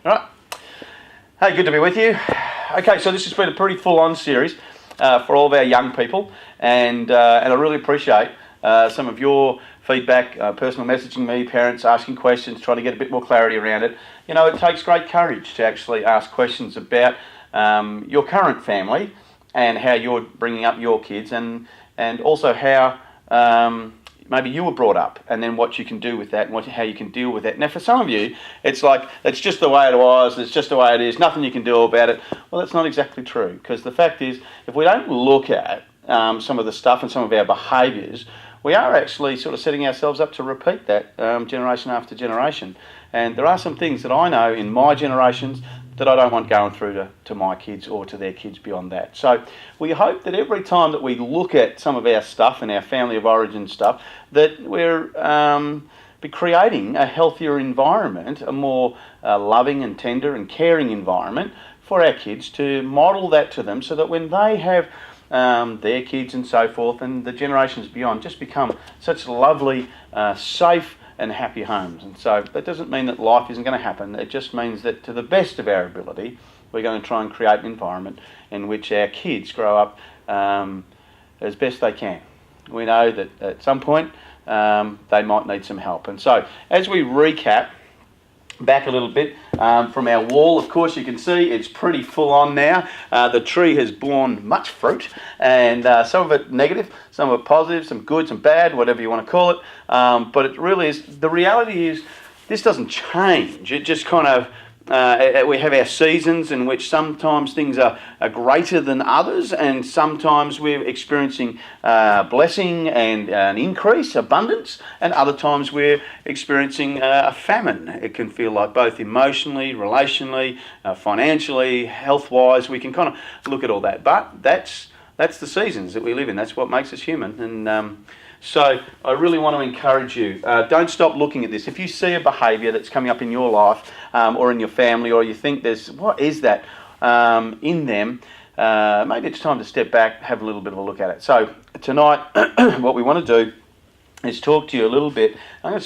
All right. Hey, good to be with you. Okay, so this has been a pretty full-on series for all of our young people, and I really appreciate some of your feedback, personal messaging me, parents asking questions, trying to get a bit more clarity around it. You know, it takes great courage to actually ask questions about your current family and how you're bringing up your kids, and also how maybe you were brought up, and then what you can do with that, and how you can deal with that. Now, for some of you, it's like, it's just the way it was, it's just the way it is, nothing you can do about it. Well, that's not exactly true, because the fact is, if we don't look at some of the stuff and some of our behaviours, we are actually sort of setting ourselves up to repeat that generation after generation. And there are some things that I know in my generations that I don't want going through to my kids or to their kids beyond that. So we hope that every time that we look at some of our stuff and our family of origin stuff, that we're be creating a healthier environment, a more loving and tender and caring environment for our kids, to model that to them, so that when they have their kids and so forth, and the generations beyond, just become such lovely, safe and happy homes. And so that doesn't mean that life isn't going to happen. It just means that, to the best of our ability, we're going to try and create an environment in which our kids grow up as best they can. We know that at some point they might need some help. And so, as we recap back a little bit from our wall, of course you can see it's pretty full on now. The tree has borne much fruit, and some of it negative, some of it positive, some good, some bad, whatever you want to call it. But it really is, the reality is, this doesn't change. It just kind of, we have our seasons in which sometimes things are greater than others, and sometimes we're experiencing blessing and an increase, abundance, and other times we're experiencing a famine. It can feel like, both emotionally, relationally, financially, health-wise. We can kind of look at all that, but that's the seasons that we live in. That's what makes us human. And so I really want to encourage you, don't stop looking at this. If you see a behaviour that's coming up in your life or in your family, or you think what is that in them, maybe it's time to step back, have a little bit of a look at it. So tonight, what we want to do is talk to you a little bit. I'm going to